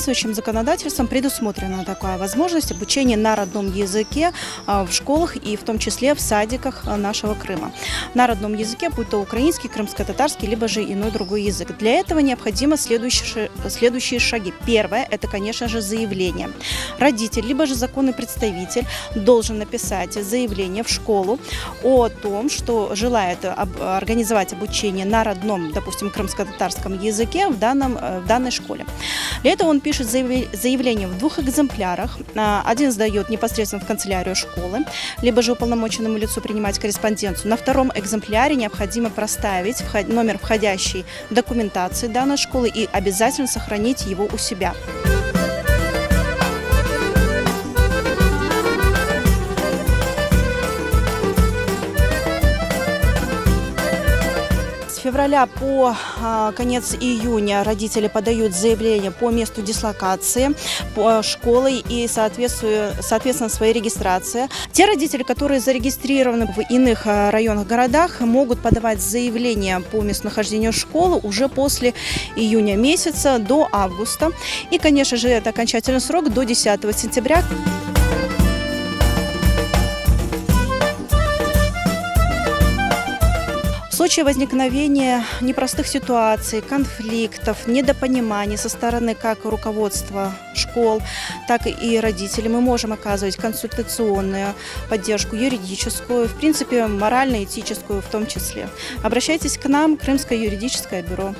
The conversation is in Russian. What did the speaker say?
Действующим законодательством предусмотрена такая возможность обучения на родном языке в школах и в том числе в садиках нашего Крыма. На родном языке, будь то украинский, крымско-татарский, либо же иной другой язык. Для этого необходимо следующие шаги. Первое – это, конечно же, заявление. Родитель, либо же законный представитель должен написать заявление в школу о том, что желает организовать обучение на родном, допустим, крымско-татарском языке в данной школе. Для этого он пишет заявление в 2 экземплярах. Один сдает непосредственно в канцелярию школы, либо же уполномоченному лицу принимать корреспонденцию. На 2-м экземпляре необходимо проставить номер входящей документации данной школы и обязательно сохранить его у себя. С февраля по конец июня родители подают заявление по месту дислокации школы и, соответственно, своей регистрации. Те родители, которые зарегистрированы в иных районах, городах, могут подавать заявление по местонахождению школы уже после июня месяца до августа. И, конечно же, это окончательный срок до 10 сентября. В случае возникновения непростых ситуаций, конфликтов, недопониманий со стороны как руководства школ, так и родителей мы можем оказывать консультационную поддержку, юридическую, в принципе, морально-этическую в том числе. Обращайтесь к нам, Крымское юридическое бюро.